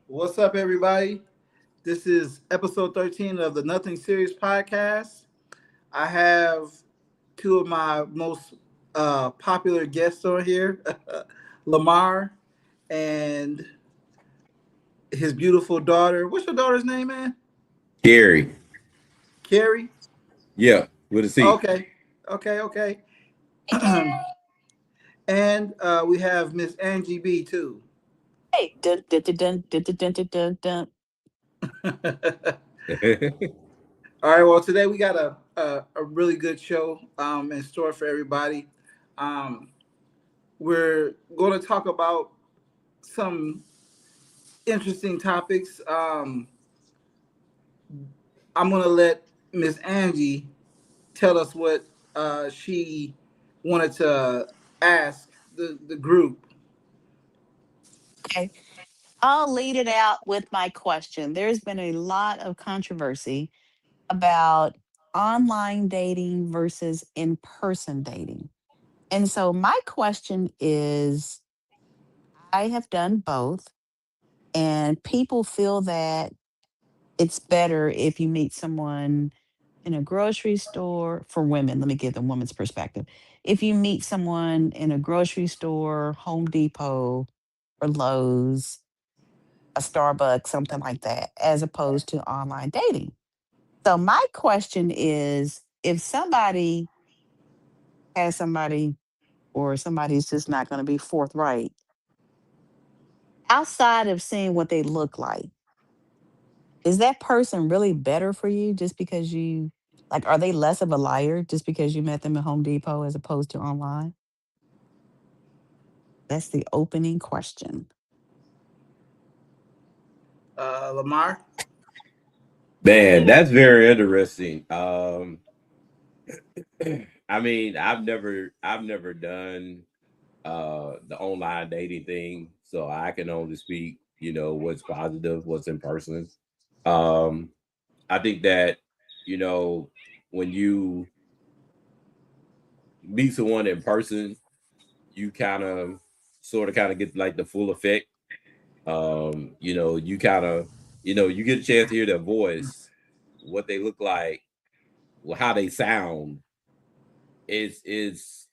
What's up, everybody? This is episode 13 of the Nothing Serious podcast. I have two of my most popular guests on here, Lamar and his beautiful daughter. What's your daughter's name, man? Gary. Carrie? Yeah, with a C. Okay, okay. Hey, Gary. And we have Miss Angie B, too. Hey, dun, dun, dun, dun, dun, dun, dun, dun, dun. All right, well, today we got a really good show in store for everybody. Um, we're going to talk about some interesting topics. I'm going to let Miss Angie tell us what she wanted to ask the group. Okay. I'll lead it out with my question. There's been a lot of controversy about online dating versus in person dating. And so, my question is I have done both, and people feel that it's better if you meet someone in a grocery store for women. Let me give the woman's perspective. If you meet someone in a grocery store, Home Depot, or Lowe's, a Starbucks, something like that, as opposed to online dating. So, my question is if somebody has somebody or somebody's just not going to be forthright, outside of seeing what they look like, is that person really better for you just because you like are they less of a liar just because you met them at Home Depot as opposed to online? That's the opening question. Lamar? Man, that's very interesting. I mean, I've never done the online dating thing, so I can only speak, what's positive, what's in person. Um, I think that, you know, when you meet someone in person, you kind of get like the full effect. You kind of, you get a chance to hear their voice, what they look like, how they sound. It's it's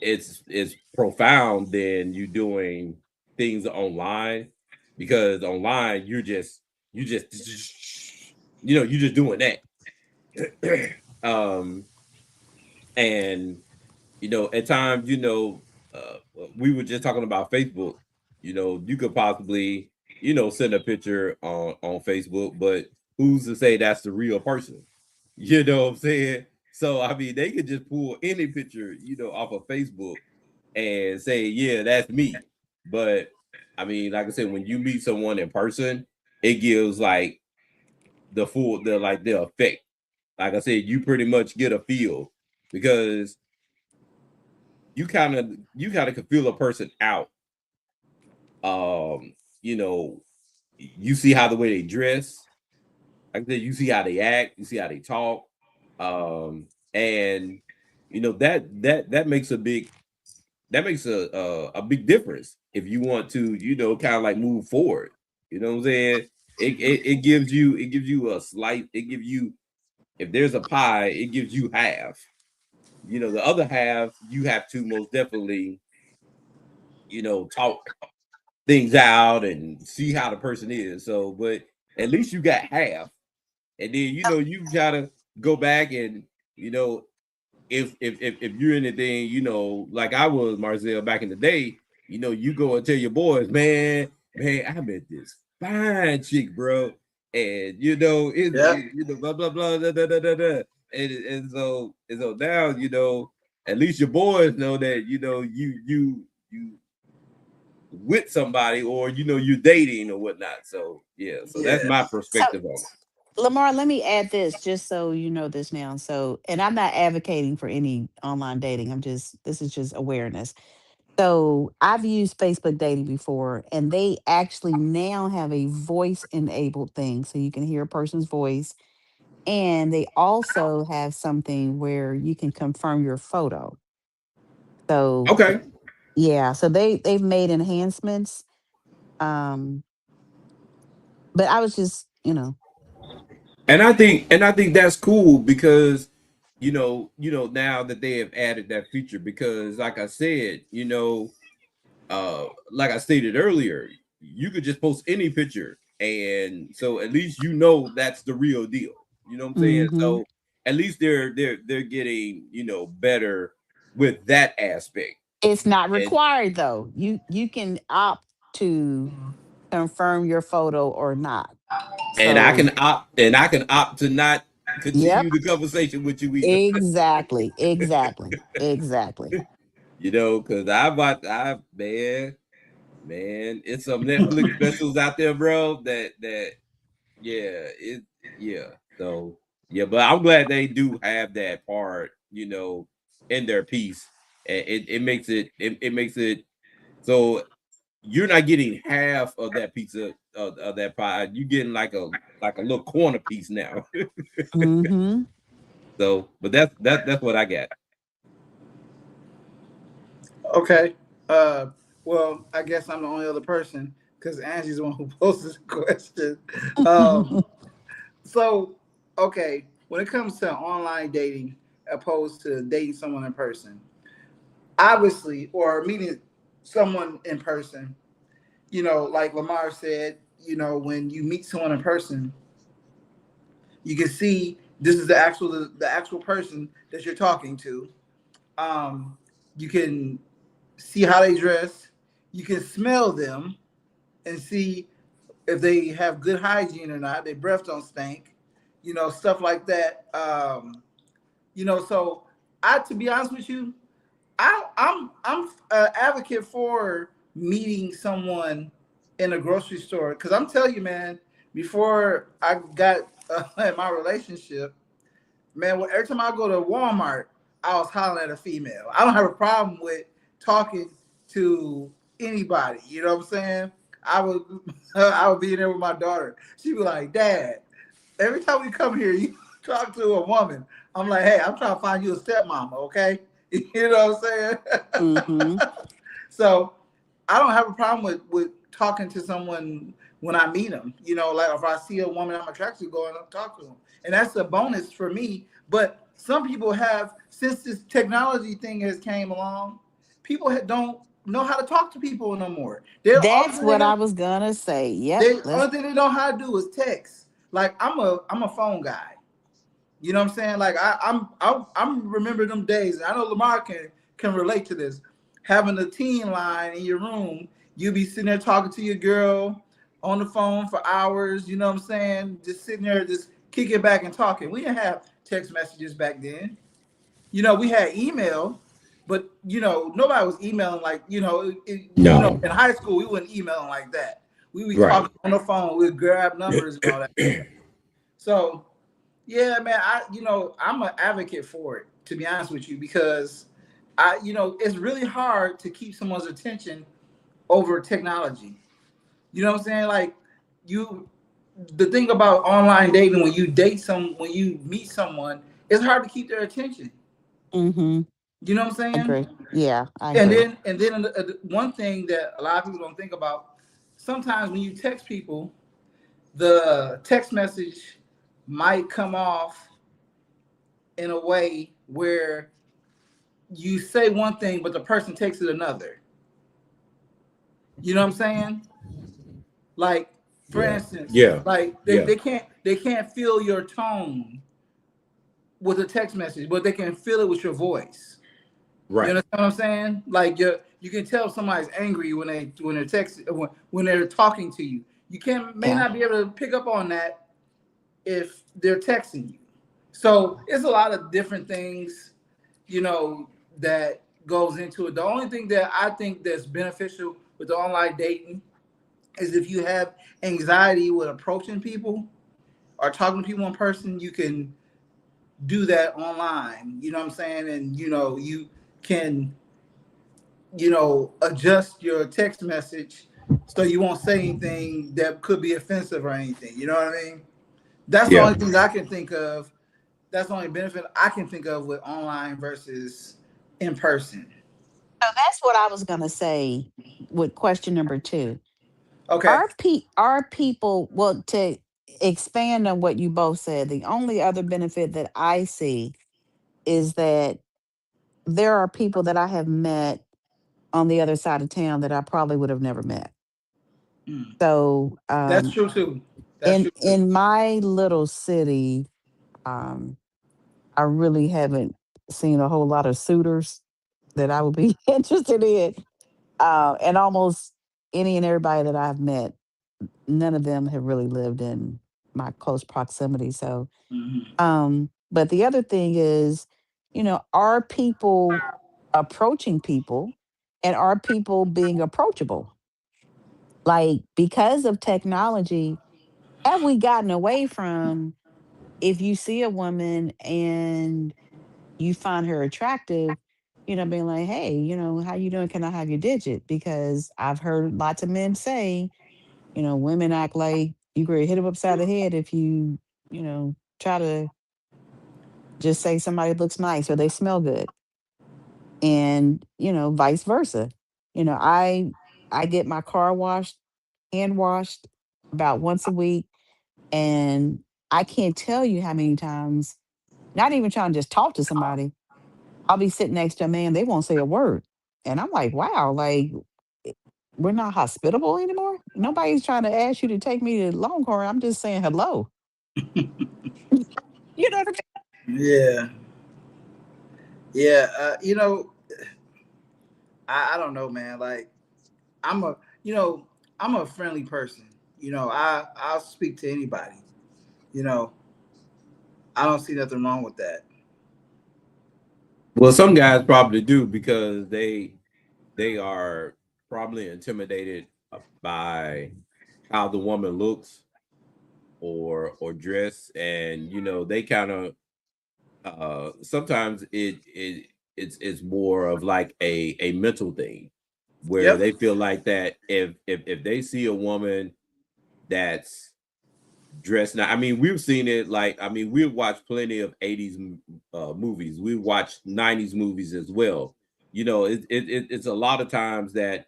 it's profound than you doing things online, because online you just you're just doing that. um and at times, we were just talking about Facebook. You could possibly, send a picture on Facebook, but who's to say that's the real person? You know what I'm saying? So I mean, they could just pull any picture, off of Facebook and say, yeah, that's me. But I mean, like I said, when you meet someone in person, it gives like the effect. Like I said, you pretty much get a feel, because you kind of can feel a person out. Um, you know, you see how the way they dress, like I said, you see how they act, you see how they talk. And that makes a big difference if you want to, kind of like move forward. You know what I'm saying? It gives you a slight. It gives you, if there's a pie, it gives you half. The other half you have to most definitely, talk things out and see how the person is. So, but at least you got half, and then you gotta go back and, you know if you're anything, like I was, Marcel, back in the day, you go and tell your boys, man, I met this fine chick, bro, and Yep. blah blah blah da, da, da, da, da. And so now, at least your boys know that, you with somebody, or you're dating or whatnot. So yeah, so that's my Yes. So, perspective on Lamar, let me add this just so you know this now. So, and I'm not advocating for any online dating. This is just awareness. So, I've used Facebook dating before, and they actually now have a voice enabled thing. So, you can hear a person's voice. And they also have something where you can confirm your photo. it. So, Okay. yeah. So, they've made enhancements. Um, But I was just, And I think that's cool because now that they have added that feature, because like I said, like I stated earlier, you could just post any picture, and so at least that's the real deal. You know what I'm saying? hmm So at least they're getting better with that aspect. it's not And required though. You can opt to confirm your photo or not. So, I can opt to not yep, continue the conversation with you either. exactly. Because I man, it's some Netflix specials out there, bro. That yeah, yeah. So yeah, but I'm glad they do have that part, in their piece. And it makes it so you're not getting half of that pizza of that pie. You're getting like a little corner piece now. hmm So, but that's what I got. Okay. Well, I guess I'm the only other person because Angie's the one who posted the question. Um, so, okay, when it comes to online dating opposed to dating someone in person, obviously, or meeting someone in person, like Lamar said, when you meet someone in person, you can see this is the actual person that you're talking to. You can see how they dress. You can smell them and see if they have good hygiene or not. Their breath don't stink, stuff like that. So to be honest with you, I'm an advocate for meeting someone in a grocery store because I'm telling you, man, before I got in my relationship, man, every time I go to Walmart, I was hollering at a female. I don't have a problem with talking to anybody. You know what I'm saying? I would I would be in there with my daughter. She'd be like, "Dad, every time we come here, you talk to a woman." I'm like, "Hey, I'm trying to find you a stepmama, okay?" You know what I'm saying? hmm So I don't have a problem with talking to someone when I meet them. Like if I see a woman I'm attracted to, going up talk to them, and that's a bonus for me. But some people have, since this technology thing has came along, people don't know how to talk to people no more. They're all That's they what I know. was gonna say. Yep. The only thing they know how to do is text. Like I'm a phone guy. You know what I'm saying? Like I'm remember them days. And I know Lamar can relate to this. Having a teen line in your room, you be sitting there talking to your girl on the phone for hours. You know what I'm saying? Just sitting there, just kicking back and talking. We didn't have text messages back then. We had email, but nobody was emailing like No. in high school we wasn't emailing like that. We be Right. talking on the phone. We'd grab numbers and all that. So yeah, man, I'm an advocate for it, to be honest with you, because it's really hard to keep someone's attention over technology. You know what I'm saying? Like the thing about online dating, when you meet someone, it's hard to keep their attention. hmm You know what I'm saying? Agree. Yeah, I And agree. then one thing that a lot of people don't think about, sometimes when you text people, the text message might come off in a way where you say one thing, but the person takes it another. You know what I'm saying? Like, for Yeah. instance, Yeah. like they, Yeah. they can't feel your tone with a text message, but they can feel it with your voice. You Right. understand what I'm saying? Like you can tell somebody's angry when they're when they're talking to you. You may Yeah. not be able to pick up on that if they're texting you. So it's a lot of different things, that goes into it. The only thing that I think that's beneficial with the online dating is if you have anxiety with approaching people or talking to people in person, you can do that online. You know what I'm saying? And you can, adjust your text message so you won't say anything that could be offensive or anything. You know what I mean? That's the Yeah. only thing I can think of. That's the only benefit I can think of with online versus in person. So that's what I was gonna say with question number two. Okay. Are people, well, to expand on what you both said, the only other benefit that I see is that there are people that I have met on the other side of town that I probably would have never met. Mm. So That's true too. That's true too. in my little city, um, I really haven't seen a whole lot of suitors that I would be interested in. And almost any and everybody that I've met, none of them have really lived in my close proximity. So, Mhm. but the other thing is, are people approaching people, and are people being approachable? Like, because of technology, have we gotten away from, if you see a woman and you find her attractive, being like, hey, how you doing? Can I have your digit? Because I've heard lots of men say, women act like you could hit them upside the head if try to just say somebody looks nice or they smell good. And, vice versa. I get my car washed, hand washed about once a week. And I can't tell you how many times, not even trying to just talk to somebody, I'll be sitting next to a man, they won't say a word. And I'm like, wow, like, eh, we're not hospitable anymore. Nobody's trying to ask you to take me to Longhorn. I'm just saying hello. You know what I Yeah. Yeah. I don't know, man. Like, I'm a, you know, I'm a friendly person. I'll speak to anybody. You know, I don't see nothing wrong with that. Well, some guys probably do because they are probably intimidated by how the woman looks or dress, and they kind of sometimes it's more of like a mental thing where Yep. they feel like that if they see a woman that's dressed now. I mean, we've seen it. Like, I mean, we've watched plenty of '80s movies. We watched '90s movies as well. It's a lot of times that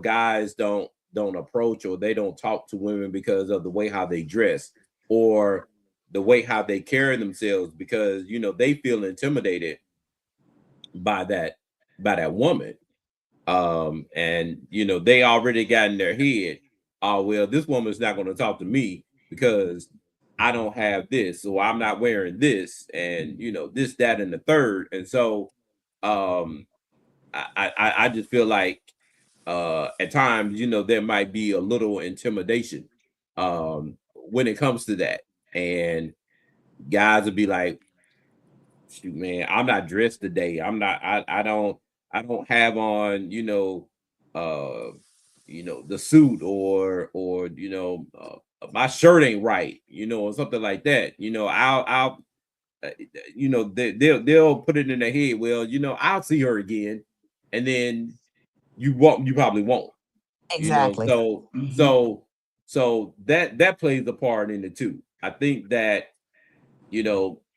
guys don't approach or they don't talk to women because of the way how they dress or the way how they carry themselves because they feel intimidated by that woman. And they already got in their head, oh well, this woman's not going to talk to me because I don't have this or I'm not wearing this and this, that, and the third. And so um I just feel like at times, there might be a little intimidation when it comes to that. And guys would be like, shoot, man, I'm not dressed today. I don't have on, the suit or my shirt ain't right, or something like that. I'll they'll put it in their head, well, I'll see her again, and then you probably won't, Exactly. so Hmm. that plays a part in it too. I think that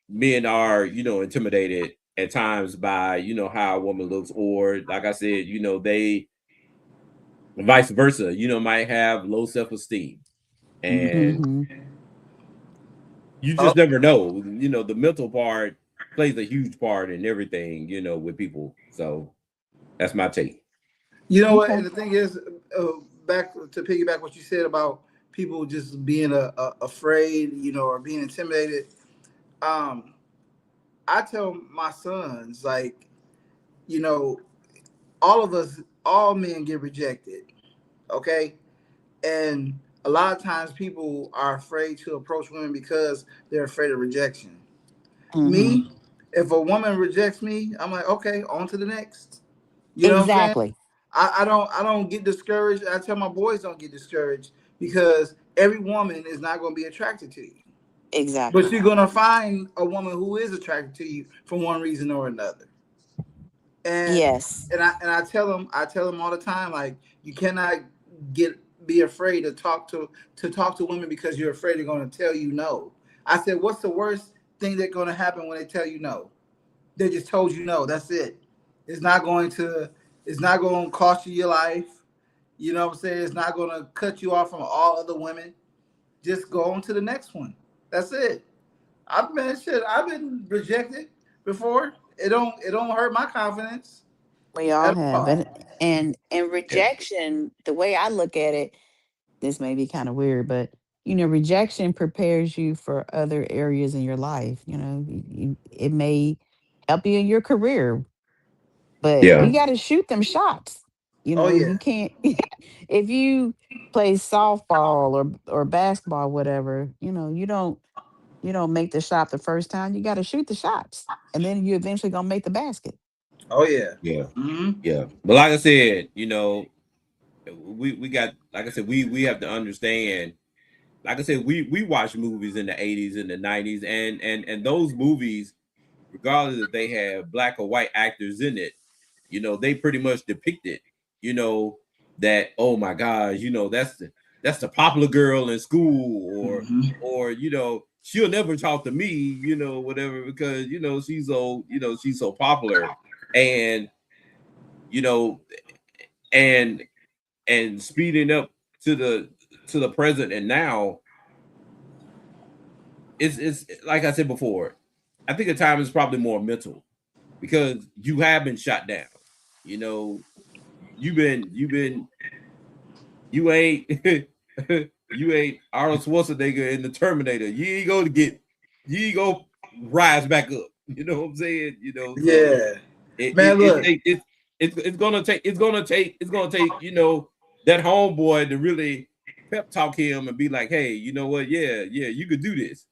men are, intimidated at times by, how a woman looks, or like I said, they vice versa, might have low self-esteem. And Hmm. you Oh, just never know. The mental part plays a huge part in everything, with people. So that's my take. you know what? And Okay. the thing is, uh, back to piggyback what you said about people just being afraid, or being intimidated. Um, I tell my sons, like, you know, all of us, all men get rejected. Okay. And a lot of times people are afraid to approach women because they're afraid of rejection. Hmm. Me, if a woman rejects me, I'm like, okay, on to the next. You know what I'm saying? Exactly. I don't get discouraged. I tell my boys don't get discouraged because every woman is not going to be attracted to you. But Exactly. you're going to find a woman who is attracted to you for one reason or another. and Yes. and I tell them all the time, like, you cannot get be afraid to talk to women because you're afraid they're going to tell you no. I said, what's the worst thing that's going to happen when they tell you no? They just told you no. That's it. It's not going to it's not going to cost you your life. You know what I'm saying? It's not gonna cut you off from all other women. Just go on to the next one. That's it. I've been shit. I've been rejected before. It don't hurt my confidence We all at have. all. And rejection, the way I look at it, this may be kind of weird, but rejection prepares you for other areas in your life. It may help you in your career, but you Yeah. got to shoot them shots. Oh You yeah. can't if you play softball or basketball, whatever. You don't make the shot the first time. You got to shoot the shots, and then you eventually gonna make the basket. Oh yeah. Yeah. Hmm. Yeah. But like I said, we got, like I said, we have to understand. Like I said, we watch movies in the 80s and the 90s, and those movies, regardless if they have black or white actors in it, they pretty much depicted, you know, that, oh my gosh, that's the popular girl in school, Hmm. or she'll never talk to me, whatever, because she's so popular. And you know and speeding up to the present and now, it's like I said before, I think the time is probably more mental, because you have been shot down. You know, you've been you ain't you ain't Arnold Schwarzenegger in the Terminator. You ain't go rise back up. You know what I'm saying? So Yeah. it Man, it it, look. take it's gonna take that homeboy to really pep talk him and be like, hey, you know what? Yeah, yeah, you could do this.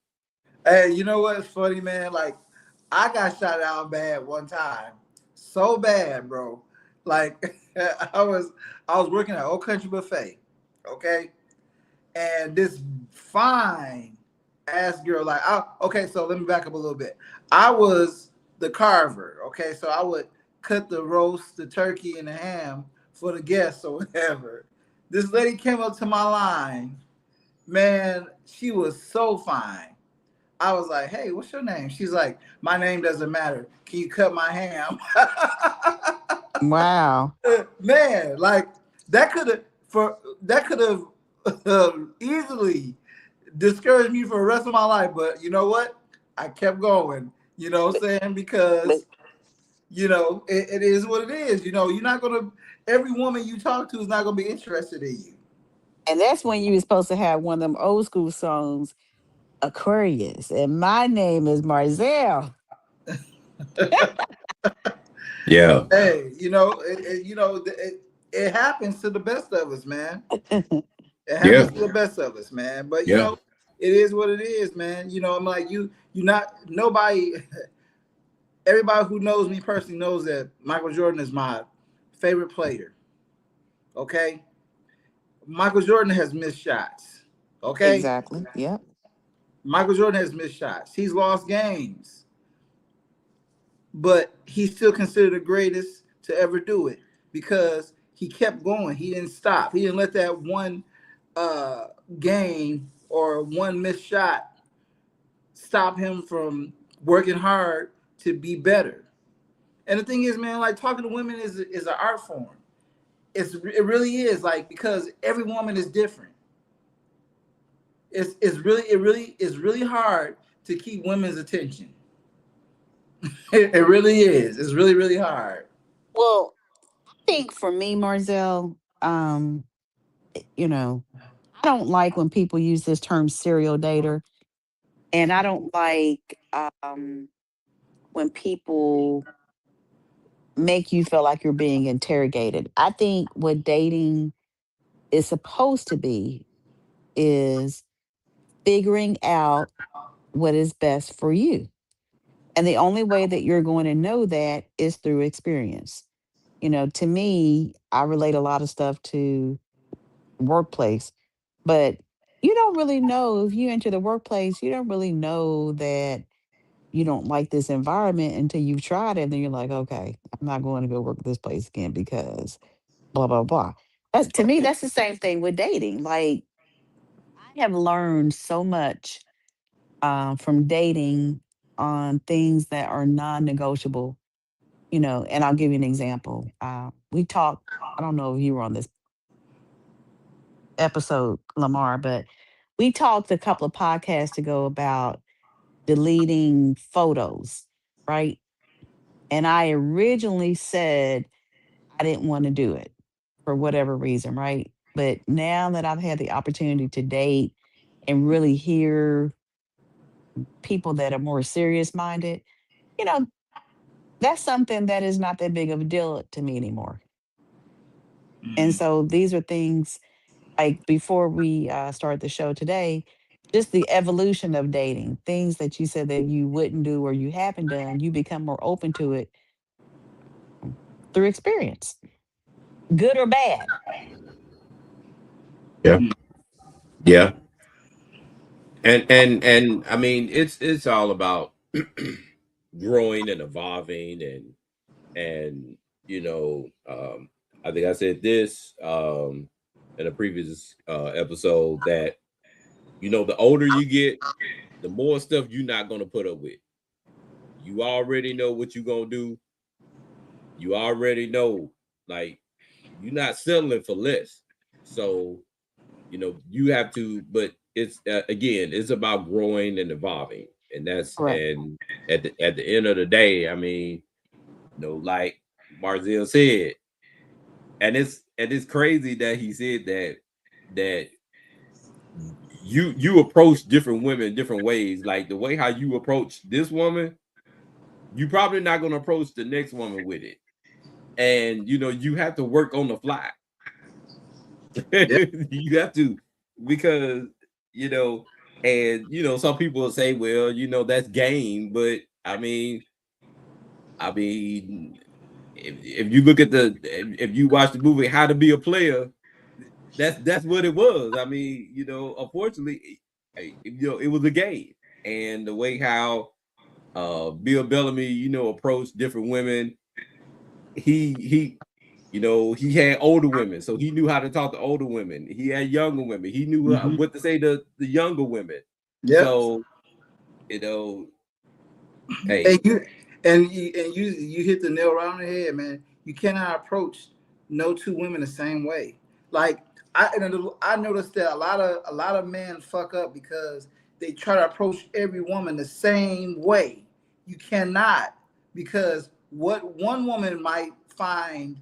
Hey, you know what's funny, man? Like, I got shot down bad one time, so bad, bro. Like, I was working at Old Country Buffet, okay, and this fine ass girl, like, okay, so let me back up a little bit. I was the carver, okay, so I would cut the roast, the turkey, and the ham for the guests or whatever. This lady came up to my line, man. She was so fine. I was like, "Hey, what's your name?" She's like, "My name doesn't matter. Can you cut my ham?" Wow. Man, like that could have easily discouraged me for the rest of my life. But you know what? I kept going. You know what But, I'm saying? but Because it is what it is. You're not gonna. Every woman you talk to is not gonna be interested in you. and that's when you was supposed to have one of them old school songs, Aquarius, and my name is Marzelle. Yeah, Hey, it happens to the best of us, man. It yeah, happens to the best of us, man. But yeah, it is what it is, man. I'm like you not nobody. Everybody who knows me personally knows that Michael Jordan is my favorite player. Okay, Michael Jordan has missed shots. Okay, Exactly. Yep. Michael Jordan has missed shots. He's lost games, but he's still considered the greatest to ever do it because he kept going. He didn't stop. He didn't let that one uh, game or one missed shot stop him from working hard to be better. And the thing is, man, like talking to women is an art form. It really is, like, because every woman is different. It really is really hard to keep women's attention. It really is. It's really really hard. Well, I think for me, Marzelle, you know, I don't like when people use this term serial dater, and I don't like when people make you feel like you're being interrogated. I think what dating is supposed to be is figuring out what is best for you. And the only way that you're going to know that is through experience. To me, I relate a lot of stuff to workplace, but you don't really know if you enter the workplace, you don't really know that you don't like this environment until you've tried it. And then you're like, okay, I'm not going to go work at this place again because blah, blah, blah. To me, that's the same thing with dating. Like, I have learned so much from dating on things that are non negotiable. And I'll give you an example. We talked, I don't know if you were on this episode, Lamar, but we talked a couple of podcasts ago about deleting photos, right? And I originally said I didn't want to do it for whatever reason, right? But now that I've had the opportunity to date and really hear people that are more serious minded, you know, that's something that is not that big of a deal to me anymore. And Mhm. so these are things like before we start the show today, just the evolution of dating, things that you said that you wouldn't do or you haven't done, you become more open to it through experience, good or bad. Yeah. Mhm. Yeah. And I mean it's all about growing and evolving and I think I said this in a previous episode that the older you get, the more stuff you're not gonna put up with. You already know what you're gonna do. You already know, like, you're not settling for less. So you have to, but it's again, it's about growing and evolving, and Correct. at the end of the day, I mean, like Marzell said, and it's crazy that he said that you approach different women different ways. Like the way how you approach this woman, you probably not gonna approach the next woman with it, and you have to work on the fly. Yeah. You have to because you know, and some people will say, well, that's game, but I mean, if you look at if you watch the movie How to Be a Player, that's what it was. I mean, unfortunately, it was a game, and the way how Bill Bellamy, approached different women, he he had older women, so he knew how to talk to older women. He had younger women. He knew Mhm. what to say to the younger women. Yep. So, you know, And hey, you hit the nail right on the head, man. You cannot approach no two women the same way. Like I noticed that a lot of men fuck up because they try to approach every woman the same way. You cannot, because what one woman might find,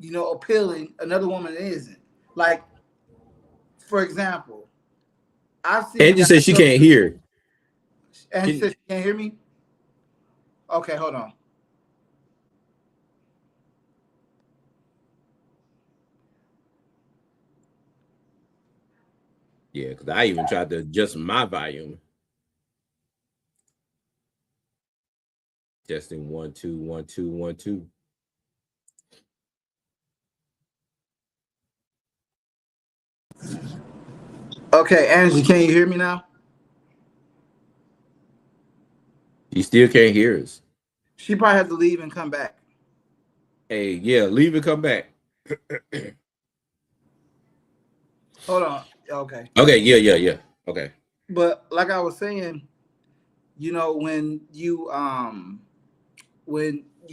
appealing, another woman isn't. Like, for example, I've seen Angie guys said she go can't to, hear. and she Can said she can't hear me. Okay, hold on. Yeah, because I even tried to adjust my volume. Testing 1 2 1 2 1 2. Okay, Angie, can you hear me now? You still can't hear us. She probably had to leave and come back. Hey, yeah, leave and come back. Hold on. Okay. Okay, yeah. Okay. But like I was saying, when you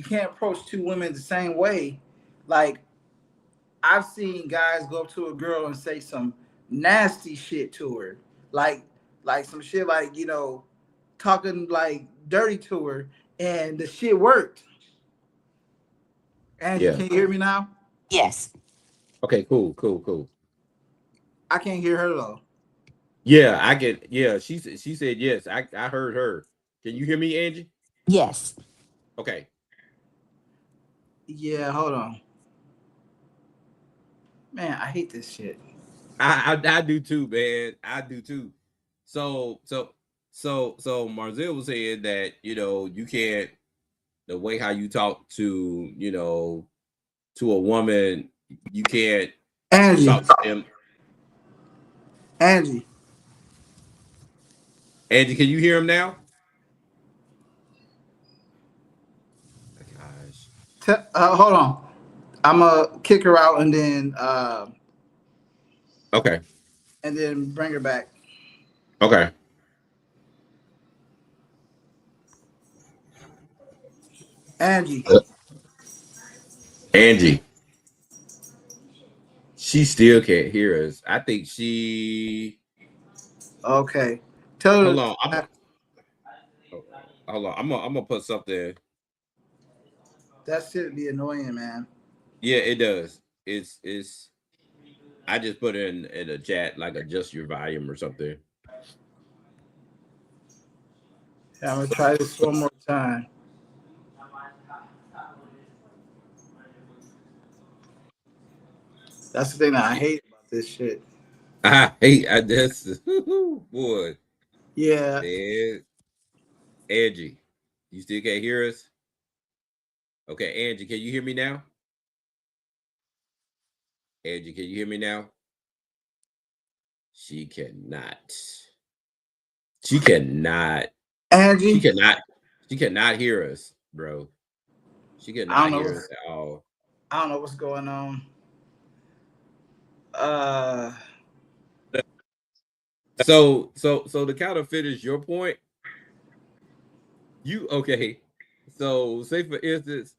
can't approach two women the same way, like I've seen guys go up to a girl and say some nasty shit to her. Like some shit like, talking like dirty to her, and the shit worked. Angie, Yeah. can you hear me now? Yes. Okay, cool. I can't hear her though. Yeah, I get. Yeah, she said yes. I heard her. Can you hear me, Angie? Yes. Okay. Yeah, hold on. Man, I hate this shit. I do too, man. I do too. So Marzell was saying that you can't, the way how you talk to to a woman, you can't Angie, talk to them. Angie, Angie, can you hear him now? Gosh. hold on. I'm gonna kick her out Okay. and then bring her back. Okay. Angie, Angie. She still can't hear us. I think she. Okay. Tell her. Hold on. Hold on. I'm gonna put something. That shit be annoying, man. Yeah, it does. It's. I just put in a chat like adjust your volume or something. Yeah, I'm gonna try this one more time. That's the thing that I hate about this shit. I hate. I just boy. Yeah. Man. Angie, you still can't hear us? Okay, Angie, can you hear me now? Angie, can you hear me now? She cannot. She cannot. Angie. She cannot hear us, bro. She I cannot don't hear know. us at all. I don't know what's going on. So to kind of finish your point, you okay. So say for instance,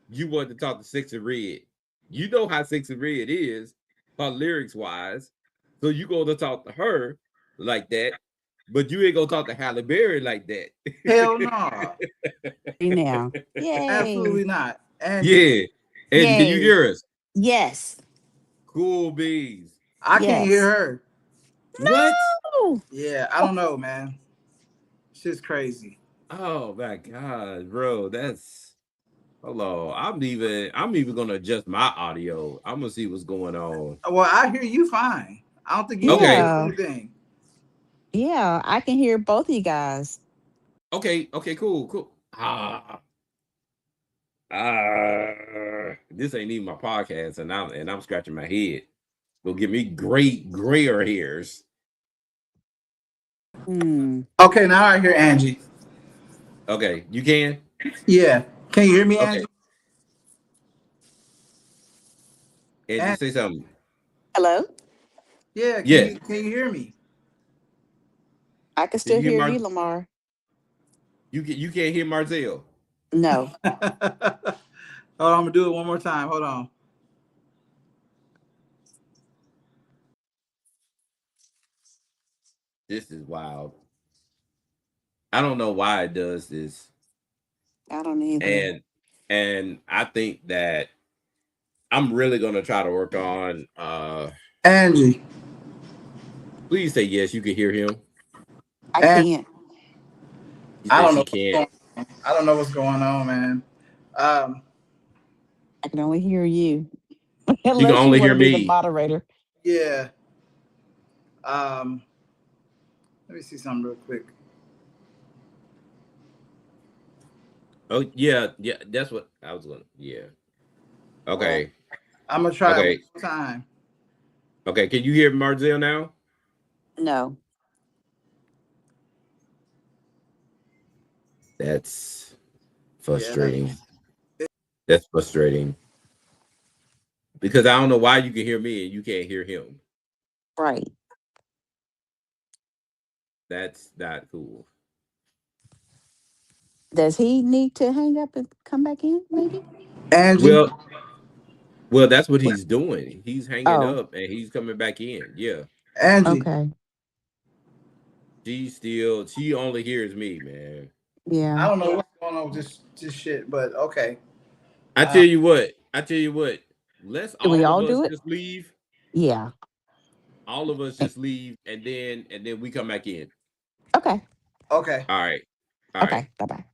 you want to talk to Sexy Red. You know how Sexy Red is, her lyrics wise. So you gonna talk to her like that, but you ain't gonna talk to Halle Berry like that. Hell no. Now, yay! Absolutely not. Angie. Yeah. Angie, can you Yay. hear us? Yes. Cool beans. I can't hear her. What? No. Yeah, I don't know, man. Shit's crazy. Oh my god, bro. That's hello. I'm even gonna adjust my audio. I'm gonna see what's going on. Well, I hear you fine. I don't think you Okay. can hear anything. Yeah, I can hear both of you guys. Okay, cool. This ain't even my podcast, and I'm scratching my head. Will give me grayer hairs. Okay, now I hear Angie. Okay, you can? Yeah. Can you hear me, Angie? Angie, say something. Hello? Yeah, can you hear me? I can still hear you, Lamar. You can't hear Marzel? No. Oh, I'm gonna do it one more time. Hold on. This is wild. I don't know why it does this. I don't either. And I think that I'm really gonna try to work on Angie. Please say yes, you can hear him. I can't. I don't know. Can't. I don't know what's going on, man. I can only hear you. You can only hear me. The moderator. Yeah. Let me see something real quick. Oh yeah, that's what I was gonna. Yeah. Okay. I'm gonna try it one time. Okay, can you hear Marzel now? No. That's frustrating. Yeah. That's frustrating. Because I don't know why you can hear me and you can't hear him. Right. That's not cool. Does he need to hang up and come back in, maybe? Angie? Well, that's what he's doing. He's hanging up and he's coming back in. Yeah. Angie. Okay. She only hears me, man. Yeah. I don't know what's going on with this shit, but okay. I tell you what. Let's Do we all of us do it? just leave. Yeah. All of us just leave and then we come back in. Okay. Okay. All right. Okay. Bye-bye.